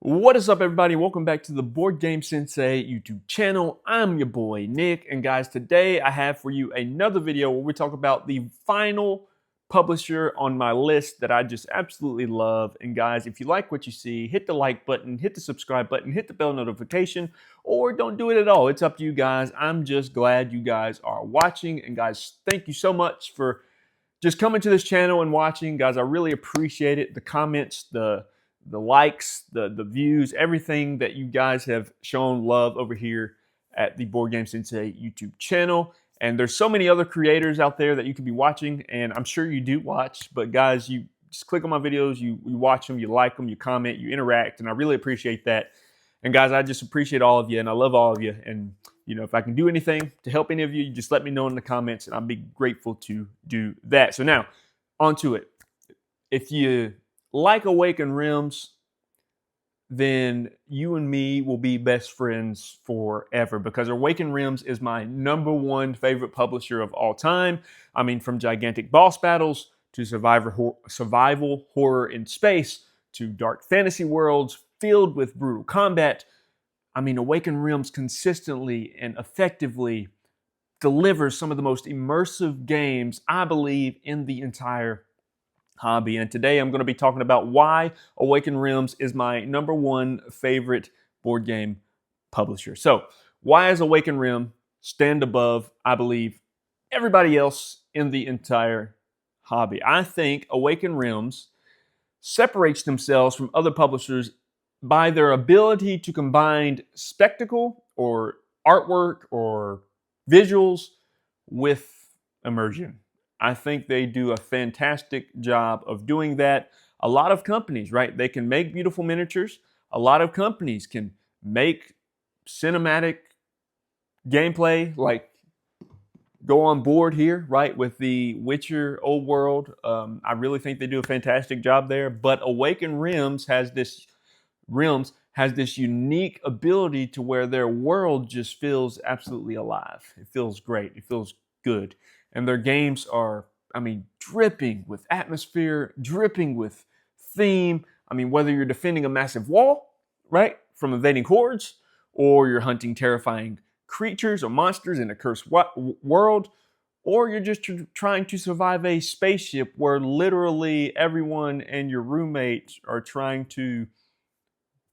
What is up, everybody? Welcome back to the Board Game Sensei YouTube channel. I'm your boy Nick, and guys, today I have for you another video where we talk about the final publisher on my list that I just absolutely love. And guys, if you like what you see, hit the like button, hit the subscribe button, hit the bell notification, or don't do it at all. It's up to you guys. I'm just glad you guys are watching. And guys, thank you so much for just coming to this channel and watching. Guys, I really appreciate it. The comments, the likes, the views, everything that you guys have shown love over here at the Board Game Sensei YouTube channel. And there's so many other creators out there that you could be watching, and I'm sure you do watch. But guys, you just click on my videos, you watch them, you like them, you comment, you interact, and I really appreciate that. And guys, I just appreciate all of you, and I love all of you. And you know, if I can do anything to help any of you, just let me know in the comments, and I'll be grateful to do that. So now, on to it. If you like Awaken Realms, then you and me will be best friends forever, because Awaken Realms is my #1 favorite publisher of all time. I mean, from gigantic boss battles to survival horror in space to dark fantasy worlds filled with brutal combat. I mean, Awaken Realms consistently and effectively delivers some of the most immersive games, I believe, in the entire hobby. And today I'm going to be talking about why Awaken Realms is my #1 favorite board game publisher. So, why does Awaken Realms stand above, I believe, everybody else in the entire hobby? I think Awaken Realms separates themselves from other publishers by their ability to combine spectacle or artwork or visuals with immersion. I think they do a fantastic job of doing that. A lot of companies, right, they can make beautiful miniatures. A lot of companies can make cinematic gameplay, like go on board here, right, with the Witcher Old World. I really think they do a fantastic job there. But Awaken Realms has this unique ability to where their world just feels absolutely alive. It feels great. It feels good. And their games are, I mean, dripping with atmosphere, dripping with theme. I mean, whether you're defending a massive wall, right, from invading hordes, or you're hunting terrifying creatures or monsters in a cursed world, or you're just trying to survive a spaceship where literally everyone and your roommate are trying to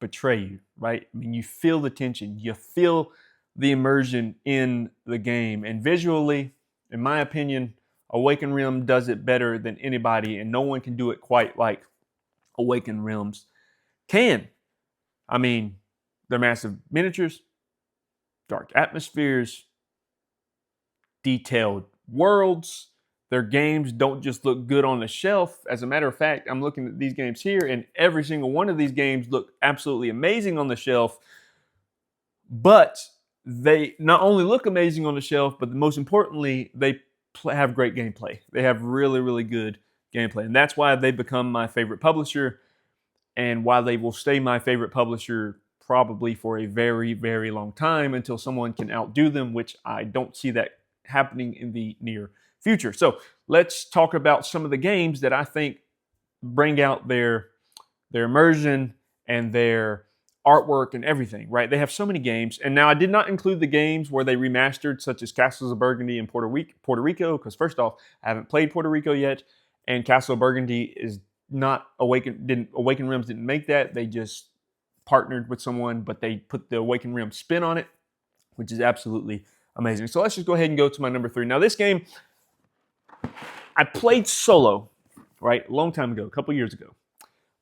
betray you, right? I mean, you feel the tension, you feel the immersion in the game. And visually, in my opinion, Awaken Realms does it better than anybody, and no one can do it quite like Awaken Realms can. I mean, they're massive miniatures, dark atmospheres, detailed worlds. Their games don't just look good on the shelf. As a matter of fact, I'm looking at these games here, and every single one of these games look absolutely amazing on the shelf. But they not only look amazing on the shelf, but most importantly, they have great gameplay. They have really, really good gameplay. And that's why they've become my favorite publisher, and why they will stay my favorite publisher probably for a very, very long time, until someone can outdo them, which I don't see that happening in the near future. So let's talk about some of the games that I think bring out their immersion and their artwork and everything, right? They have so many games. And now I did not include the games where they remastered, such as Castles of Burgundy and Puerto Rico, because first off, I haven't played Puerto Rico yet, and Castle of Burgundy is not Awaken Realms didn't make that. They just partnered with someone, but they put the Awaken Realms spin on it, which is absolutely amazing. So let's just go ahead and go to my #3. Now, this game I played solo, right, a long time ago, a couple years ago.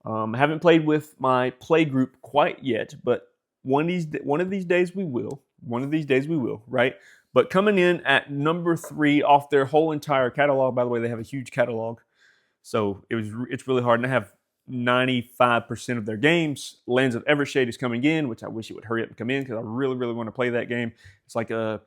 I haven't played with my play group quite yet, but one of these days we will. One of these days we will, right? But coming in at #3 off their whole entire catalog. By the way, they have a huge catalog, so it's really hard. And I have 95% of their games. Lands of Evershade is coming in, which I wish it would hurry up and come in, because I really, really want to play that game. It's like a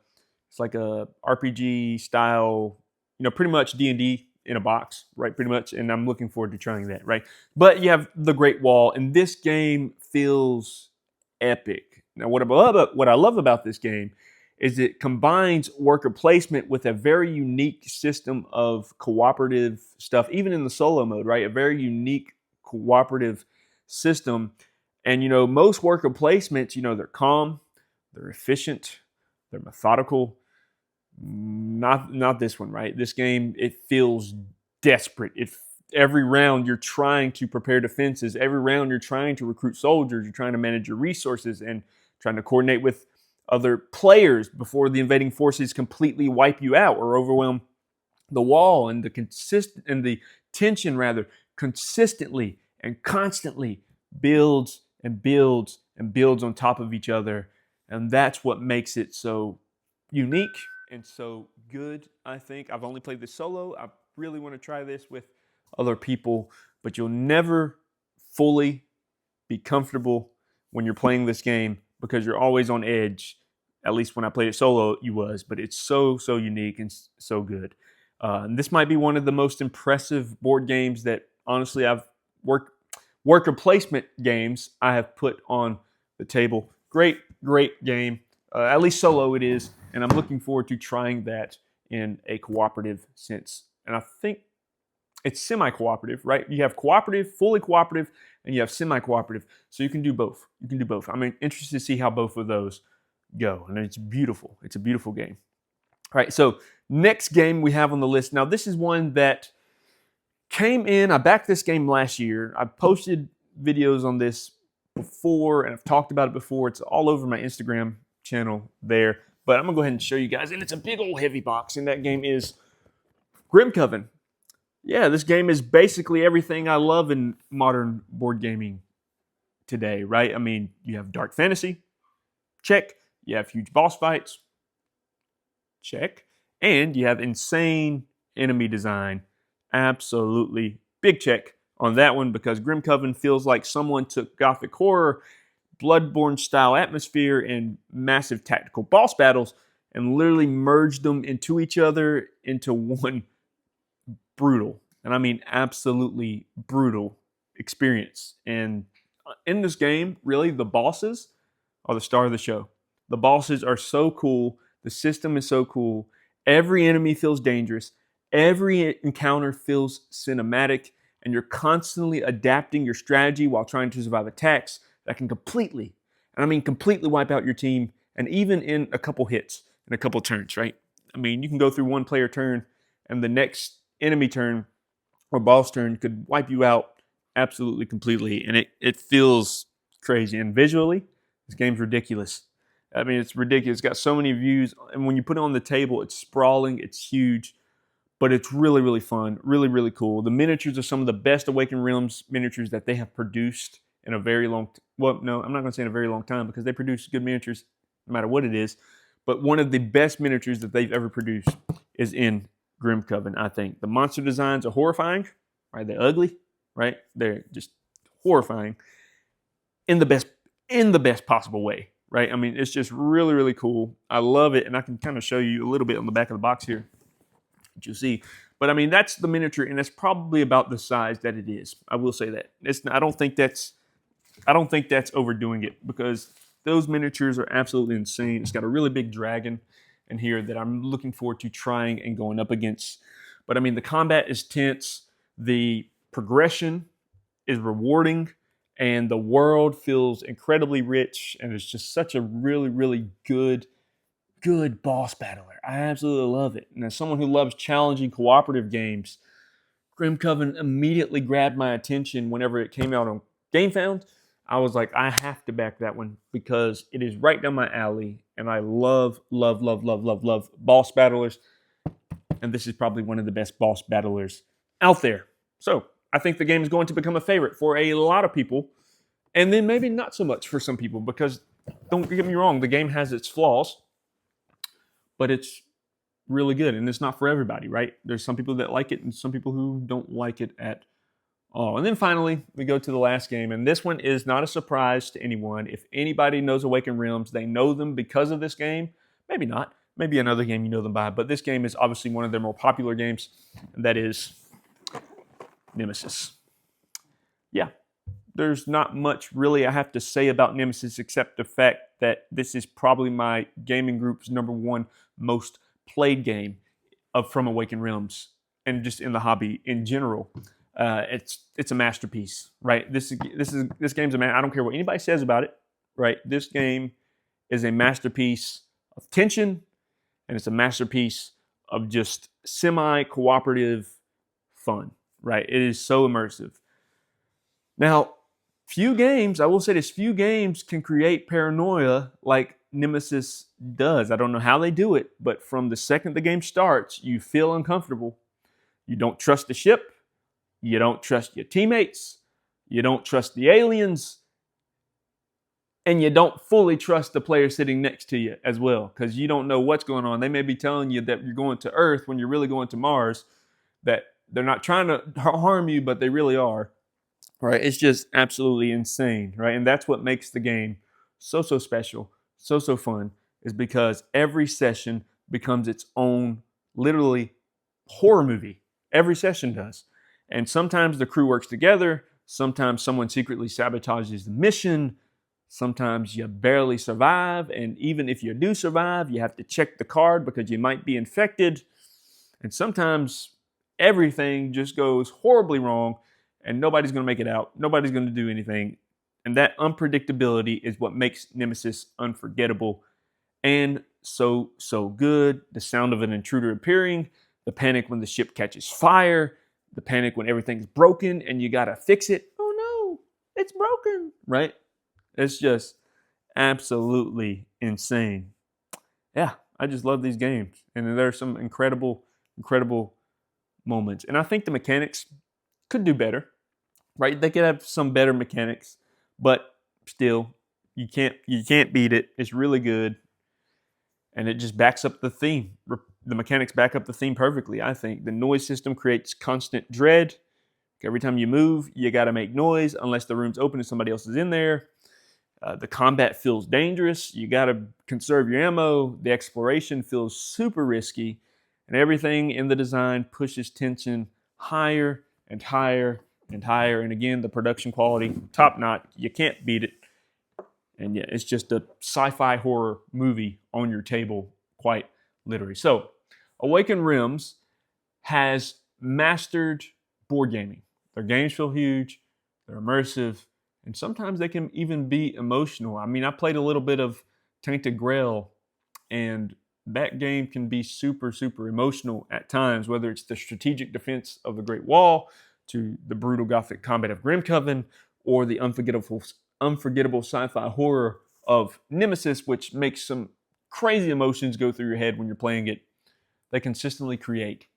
RPG style, you know, pretty much D&D in a box, right? Pretty much, and I'm looking forward to trying that, right? But you have the Great Wall, and this game feels epic. Now, what I love about this game is it combines worker placement with a very unique system of cooperative stuff, even in the solo mode, right? A very unique cooperative system And, most worker placements, they're calm, they're efficient, they're methodical. Not this one, right? This game, it feels desperate. Every round you're trying to prepare defenses. Every round you're trying to recruit soldiers. You're trying to manage your resources and trying to coordinate with other players before the invading forces completely wipe you out or overwhelm the wall. And the tension rather consistently and constantly builds and builds and builds on top of each other. And that's what makes it so unique and so good, I think. I've only played this solo. I really want to try this with other people, but you'll never fully be comfortable when you're playing this game because you're always on edge. At least when I played it solo, you was, but it's so unique and so good. And this might be one of the most impressive board games that, honestly, I've worker placement games I have put on the table. Great game. At least solo it is, and I'm looking forward to trying that in a cooperative sense. And I think it's semi-cooperative, right? You have cooperative, fully cooperative, and you have semi-cooperative. So you can do both. I'm interested to see how both of those go. And it's beautiful. It's a beautiful game. All right, so next game we have on the list. Now, this is one that came in. I backed this game last year. I posted videos on this before, and I've talked about it before. It's all over my Instagram channel there. But I'm going to go ahead and show you guys. And it's a big old heavy box, and that game is Grim Coven. Yeah, this game is basically everything I love in modern board gaming today, right? I mean, you have dark fantasy, check. You have huge boss fights, check. And you have insane enemy design, absolutely big check on that one, because Grim Coven feels like someone took Gothic horror, Bloodborne style atmosphere, and massive tactical boss battles and literally merged them into each other into one brutal, and I mean absolutely brutal experience. And in this game, really, the bosses are the star of the show. The bosses are so cool. The system is so cool. Every enemy feels dangerous. Every encounter feels cinematic, and you're constantly adapting your strategy while trying to survive attacks that can completely, and I mean completely, wipe out your team, and even in a couple hits, in a couple turns, right? I mean, you can go through one player turn, and the next enemy turn or boss turn could wipe you out absolutely completely, and it feels crazy. And visually, this game's ridiculous. I mean, it's ridiculous. It's got so many views, and when you put it on the table, it's sprawling, it's huge, but it's really fun, really cool. The miniatures are some of the best Awaken Realms miniatures that they have produced in a very long well, no, I'm not going to say in a very long time, because they produce good miniatures no matter what it is, but one of the best miniatures that they've ever produced is in Grim Coven, I think. The monster designs are horrifying, right? They're ugly, right? They're just horrifying in the best possible way, right? I mean, it's just really cool. I love it, and I can kind of show you a little bit on the back of the box here, that you'll see. But I mean, that's the miniature, and that's probably about the size that it is. I will say that. I don't think that's overdoing it, because those miniatures are absolutely insane. It's got a really big dragon in here that I'm looking forward to trying and going up against. But I mean, the combat is tense, the progression is rewarding, and the world feels incredibly rich, and it's just such a really good boss battler. I absolutely love it. And as someone who loves challenging cooperative games, Grim Coven immediately grabbed my attention whenever it came out on GameFound. I was like, I have to back that one, because it is right down my alley, and I love boss battlers, and this is probably one of the best boss battlers out there. So I think the game is going to become a favorite for a lot of people, and then maybe not so much for some people, because don't get me wrong, the game has its flaws, but it's really good, and it's not for everybody, right? There's some people that like it and some people who don't like it at all. And then finally, we go to the last game, and this one is not a surprise to anyone. If anybody knows Awaken Realms, they know them because of this game. Maybe not. Maybe another game you know them by, but this game is obviously one of their more popular games, and that is Nemesis. Yeah, there's not much really I have to say about Nemesis, except the fact that this is probably my gaming group's #1 most played game from Awaken Realms, and just in the hobby in general. It's a masterpiece, right? This game's a man. I don't care what anybody says about it, right? This game is a masterpiece of tension, and it's a masterpiece of just semi-cooperative fun, right? It is so immersive. Now, I will say this, few games can create paranoia like Nemesis does. I don't know how they do it, but from the second the game starts, you feel uncomfortable. You don't trust the ship. You don't trust your teammates. You don't trust the aliens. And you don't fully trust the player sitting next to you as well, because you don't know what's going on. They may be telling you that you're going to Earth when you're really going to Mars, that they're not trying to harm you, but they really are. Right? It's just absolutely insane, right? And that's what makes the game so special, so fun, is because every session becomes its own, literally, horror movie. Every session does. And sometimes the crew works together. Sometimes someone secretly sabotages the mission. Sometimes you barely survive. And even if you do survive, you have to check the card because you might be infected. And sometimes everything just goes horribly wrong and nobody's going to make it out. Nobody's going to do anything. And that unpredictability is what makes Nemesis unforgettable and so good. The sound of an intruder appearing, the panic when the ship catches fire, the panic when everything's broken and you got to fix it. Oh no, it's broken, right? It's just absolutely insane. Yeah, I just love these games. And there are some incredible moments. And I think the mechanics could do better, right? They could have some better mechanics, but still, you can't beat it. It's really good, and it just backs up the theme. The mechanics back up the theme perfectly, I think. The noise system creates constant dread. Every time you move, you got to make noise unless the room's open and somebody else is in there. The combat feels dangerous. You got to conserve your ammo. The exploration feels super risky, and everything in the design pushes tension higher and higher and higher. And again, the production quality, top notch. You can't beat it. And yeah, it's just a sci-fi horror movie on your table, quite literally. So, Awaken Realms has mastered board gaming. Their games feel huge, they're immersive, and sometimes they can even be emotional. I mean, I played a little bit of Tainted Grail, and that game can be super emotional at times, whether it's the strategic defense of the Great Wall, to the brutal gothic combat of Grim Coven, or the unforgettable sci-fi horror of Nemesis, which makes some crazy emotions go through your head when you're playing it. They consistently create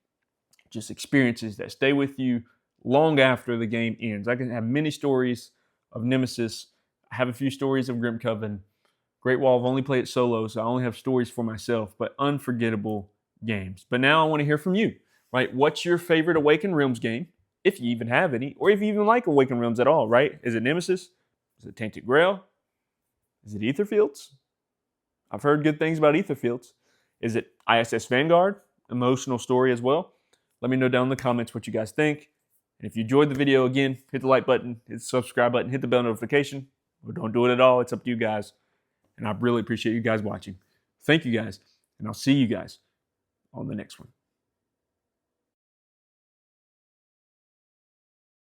just experiences that stay with you long after the game ends. I can have many stories of Nemesis. I have a few stories of Grim Coven. Great Wall, I've only played it solo, so I only have stories for myself, but unforgettable games. But now I want to hear from you, right? What's your favorite Awaken Realms game, if you even have any, or if you even like Awaken Realms at all, right? Is it Nemesis? Is it Tainted Grail? Is it Aetherfields? I've heard good things about Aetherfields. Is it ISS Vanguard? Emotional story as well. Let me know down in the comments what you guys think. And if you enjoyed the video, again, hit the like button, hit the subscribe button, hit the bell notification. Or don't do it at all. It's up to you guys. And I really appreciate you guys watching. Thank you guys. And I'll see you guys on the next one.